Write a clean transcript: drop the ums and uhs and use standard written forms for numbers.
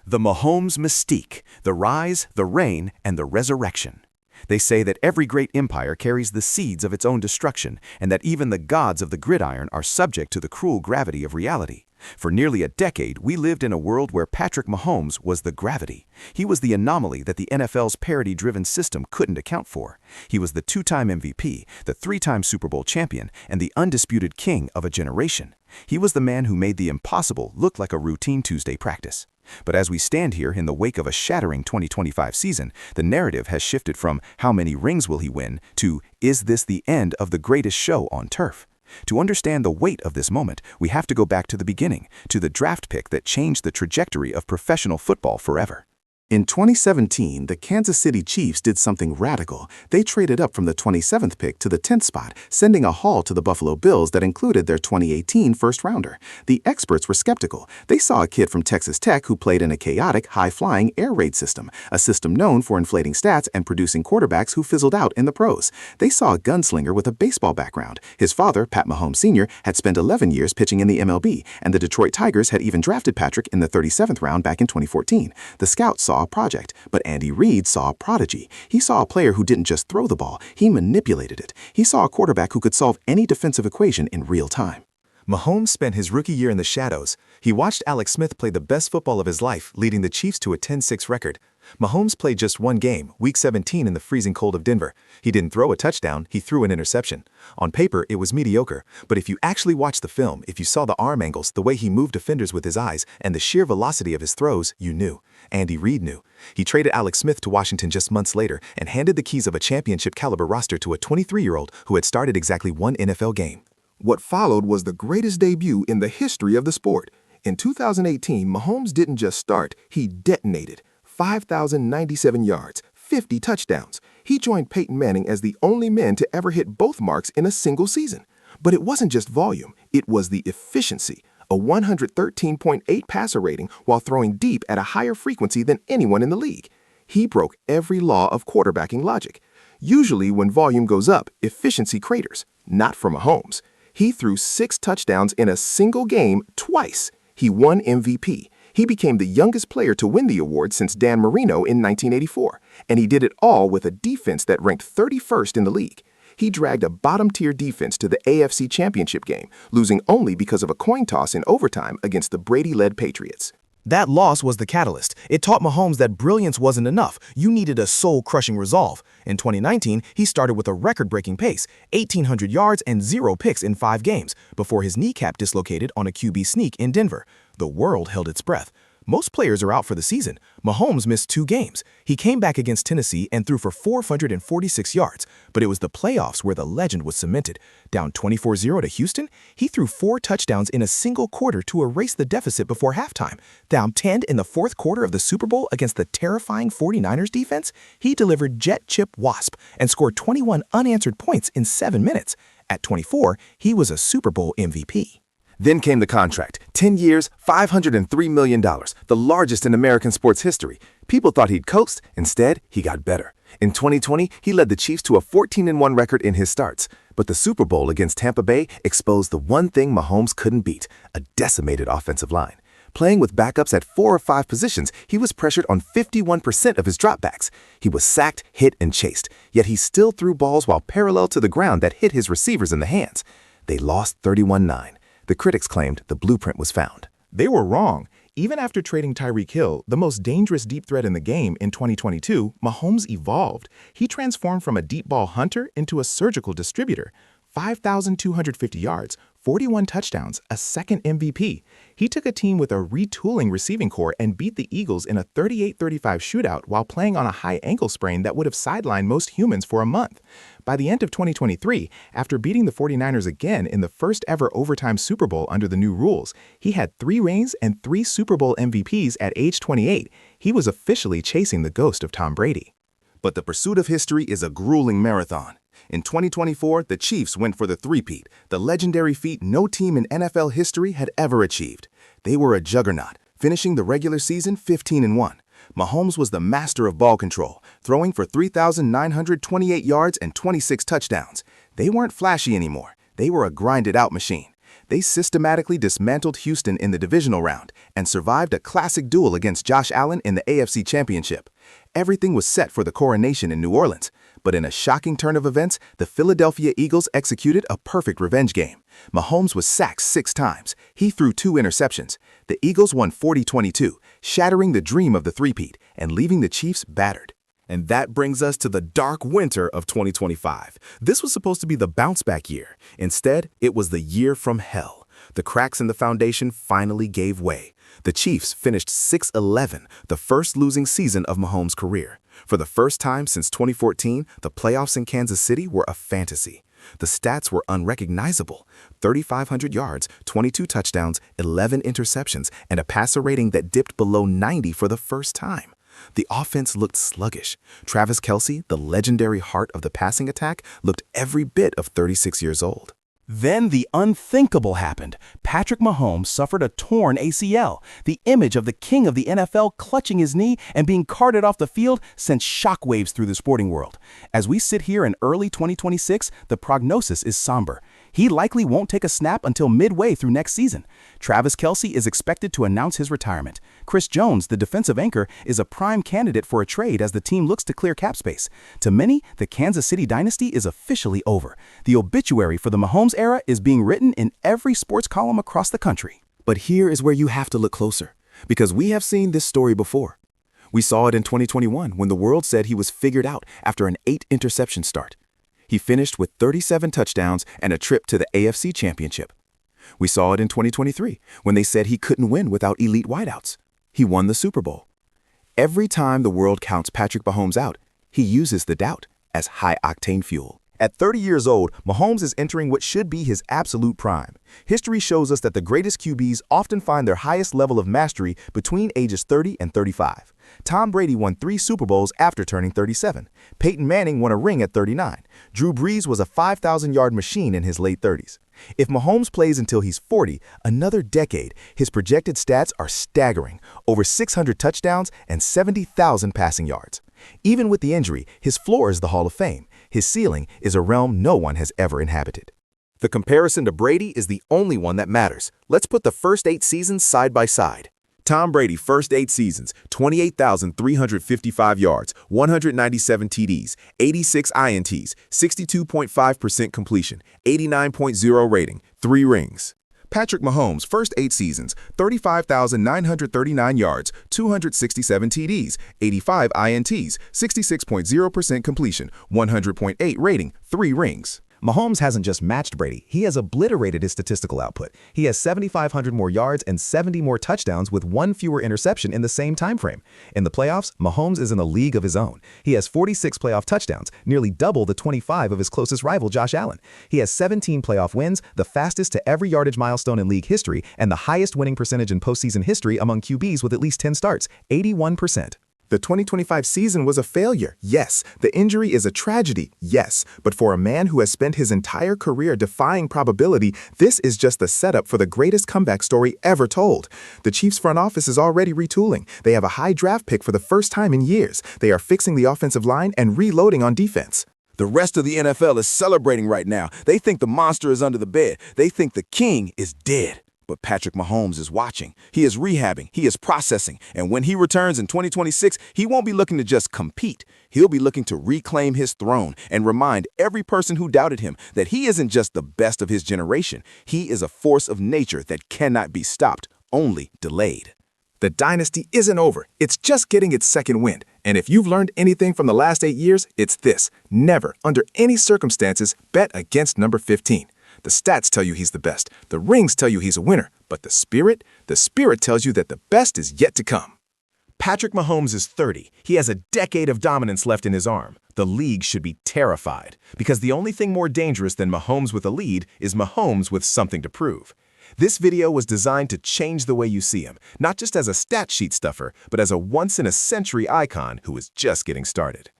The Mahomes mystique, the rise, the reign, and the resurrection. They say that every great empire carries the seeds of its own destruction, and that even the gods of the gridiron are subject to the cruel gravity of reality. For nearly a decade, we lived in a world where Patrick Mahomes was the gravity. He was the anomaly that the NFL's parity-driven system couldn't account for. He was the two-time MVP, the three-time Super Bowl champion, and the undisputed king of a generation. He was the man who made the impossible look like a routine Tuesday practice. But as we stand here in the wake of a shattering 2025 season, the narrative has shifted from "how many rings will he win" to "is this the end of the greatest show on turf?" To understand the weight of this moment, we have to go back to the beginning, to the draft pick that changed the trajectory of professional football forever. In 2017, the Kansas City Chiefs did something radical. They traded up from the 27th pick to the 10th spot, sending a haul to the Buffalo Bills that included their 2018 first-rounder. The experts were skeptical. They saw a kid from Texas Tech who played in a chaotic, high-flying air raid system, a system known for inflating stats and producing quarterbacks who fizzled out in the pros. They saw a gunslinger with a baseball background. His father, Pat Mahomes Sr., had spent 11 years pitching in the MLB, and the Detroit Tigers had even drafted Patrick in the 37th round back in 2014. The scouts saw a project, but Andy Reid saw a prodigy. He saw a player who didn't just throw the ball, he manipulated it. He saw a quarterback who could solve any defensive equation in real time. Mahomes spent his rookie year in the shadows. He watched Alex Smith play the best football of his life, leading the Chiefs to a 10-6 record. Mahomes played just one game, Week 17 in the freezing cold of Denver. He didn't throw a touchdown, he threw an interception. On paper, it was mediocre, but if you actually watched the film, if you saw the arm angles, the way he moved defenders with his eyes, and the sheer velocity of his throws, you knew. Andy Reid knew. He traded Alex Smith to Washington just months later and handed the keys of a championship-caliber roster to a 23-year-old who had started exactly one NFL game. What followed was the greatest debut in the history of the sport. In 2018, Mahomes didn't just start, he detonated. 5,097 yards, 50 touchdowns. He joined Peyton Manning as the only man to ever hit both marks in a single season. But it wasn't just volume, it was the efficiency. A 113.8 passer rating while throwing deep at a higher frequency than anyone in the league. He broke every law of quarterbacking logic. Usually when volume goes up, efficiency craters. Not for Mahomes. He threw 6 touchdowns in a single game twice. He won MVP. He became the youngest player to win the award since Dan Marino in 1984, and he did it all with a defense that ranked 31st in the league. He dragged a bottom-tier defense to the AFC Championship game, losing only because of a coin toss in overtime against the Brady-led Patriots. That loss was the catalyst. It taught Mahomes that brilliance wasn't enough. You needed a soul-crushing resolve. In 2019, he started with a record-breaking pace, 1,800 yards and 0 picks in 5 games, before his kneecap dislocated on a QB sneak in Denver. The world held its breath. Most players are out for the season. Mahomes missed 2 games. He came back against Tennessee and threw for 446 yards, but it was the playoffs where the legend was cemented. Down 24-0 to Houston, he threw 4 touchdowns in a single quarter to erase the deficit before halftime. Down 10 in the 4th quarter of the Super Bowl against the terrifying 49ers defense, he delivered jet chip wasp and scored 21 unanswered points in 7 minutes. At 24, he was a Super Bowl MVP. Then came the contract. 10 years, $503 million, the largest in American sports history. People thought he'd coast. Instead, he got better. In 2020, he led the Chiefs to a 14-1 record in his starts. But the Super Bowl against Tampa Bay exposed the one thing Mahomes couldn't beat, a decimated offensive line. Playing with backups at 4 or 5 positions, he was pressured on 51% of his dropbacks. He was sacked, hit, and chased, yet he still threw balls while parallel to the ground that hit his receivers in the hands. They lost 31-9. The critics claimed the blueprint was found. They were wrong. Even after trading Tyreek Hill, the most dangerous deep threat in the game in 2022, Mahomes evolved. He transformed from a deep ball hunter into a surgical distributor. 5,250 yards, 41 touchdowns, a second MVP. He took a team with a retooling receiving core and beat the Eagles in a 38-35 shootout while playing on a high ankle sprain that would have sidelined most humans for a month. By the end of 2023, after beating the 49ers again in the first ever overtime Super Bowl under the new rules, he had 3 rings and 3 Super Bowl MVPs at age 28. He was officially chasing the ghost of Tom Brady. But the pursuit of history is a grueling marathon. In 2024, the Chiefs went for the three-peat, the legendary feat no team in NFL history had ever achieved. They were a juggernaut, finishing the regular season 15-1. Mahomes was the master of ball control, throwing for 3,928 yards and 26 touchdowns. They weren't flashy anymore. They were a grinded-out machine. They systematically dismantled Houston in the divisional round and survived a classic duel against Josh Allen in the AFC Championship. Everything was set for the coronation in New Orleans, but in a shocking turn of events, the Philadelphia Eagles executed a perfect revenge game. Mahomes was sacked 6 times. He threw 2 interceptions. The Eagles won 40-22, shattering the dream of the three-peat and leaving the Chiefs battered. And that brings us to the dark winter of 2025. This was supposed to be the bounce-back year. Instead, it was the year from hell. The cracks in the foundation finally gave way. The Chiefs finished 6-11, the first losing season of Mahomes' career. For the first time since 2014, the playoffs in Kansas City were a fantasy. The stats were unrecognizable: 3,500 yards, 22 touchdowns, 11 interceptions, and a passer rating that dipped below 90 for the first time. The offense looked sluggish. Travis Kelce, the legendary heart of the passing attack, looked every bit of 36 years old. Then the unthinkable happened. Patrick Mahomes suffered a torn ACL. The image of the king of the NFL clutching his knee and being carted off the field sent shockwaves through the sporting world. As we sit here in early 2026, the prognosis is somber. He likely won't take a snap until midway through next season. Travis Kelce is expected to announce his retirement. Chris Jones, the defensive anchor, is a prime candidate for a trade as the team looks to clear cap space. To many, the Kansas City dynasty is officially over. The obituary for the Mahomes era is being written in every sports column across the country. But here is where you have to look closer, because we have seen this story before. We saw it in 2021 when the world said he was figured out after an 8-interception start. He finished with 37 touchdowns and a trip to the AFC Championship. We saw it in 2023 when they said he couldn't win without elite wideouts. He won the Super Bowl. Every time the world counts Patrick Mahomes out, he uses the doubt as high-octane fuel. At 30 years old, Mahomes is entering what should be his absolute prime. History shows us that the greatest QBs often find their highest level of mastery between ages 30 and 35. Tom Brady won 3 Super Bowls after turning 37. Peyton Manning won a ring at 39. Drew Brees was a 5,000-yard machine in his late 30s. If Mahomes plays until he's 40, another decade, his projected stats are staggering: over 600 touchdowns and 70,000 passing yards. Even with the injury, his floor is the Hall of Fame. His ceiling is a realm no one has ever inhabited. The comparison to Brady is the only one that matters. Let's put the first 8 seasons side by side. Tom Brady, first 8 seasons, 28,355 yards, 197 TDs, 86 INTs, 62.5% completion, 89.0 rating, 3 rings. Patrick Mahomes, first 8 seasons, 35,939 yards, 267 TDs, 85 INTs, 66.0% completion, 100.8 rating, 3 rings. Mahomes hasn't just matched Brady, he has obliterated his statistical output. He has 7,500 more yards and 70 more touchdowns with 1 fewer interception in the same time frame. In the playoffs, Mahomes is in a league of his own. He has 46 playoff touchdowns, nearly double the 25 of his closest rival, Josh Allen. He has 17 playoff wins, the fastest to every yardage milestone in league history, and the highest winning percentage in postseason history among QBs with at least 10 starts, 81%. The 2025 season was a failure, yes. The injury is a tragedy, yes. But for a man who has spent his entire career defying probability, this is just the setup for the greatest comeback story ever told. The Chiefs front office is already retooling. They have a high draft pick for the first time in years. They are fixing the offensive line and reloading on defense. The rest of the NFL is celebrating right now. They think the monster is under the bed. They think the king is dead. But Patrick Mahomes is watching. He is rehabbing. He is processing. And when he returns in 2026, he won't be looking to just compete. He'll be looking to reclaim his throne and remind every person who doubted him that he isn't just the best of his generation. He is a force of nature that cannot be stopped, only delayed. The dynasty isn't over. It's just getting its second wind. And if you've learned anything from the last 8 years, it's this: never, under any circumstances, bet against number 15. The stats tell you he's the best. The rings tell you he's a winner. But the spirit tells you that the best is yet to come. Patrick Mahomes is 30. He has a decade of dominance left in his arm. The league should be terrified, because the only thing more dangerous than Mahomes with a lead is Mahomes with something to prove. This video was designed to change the way you see him, not just as a stat sheet stuffer, but as a once-in-a-century icon who is just getting started.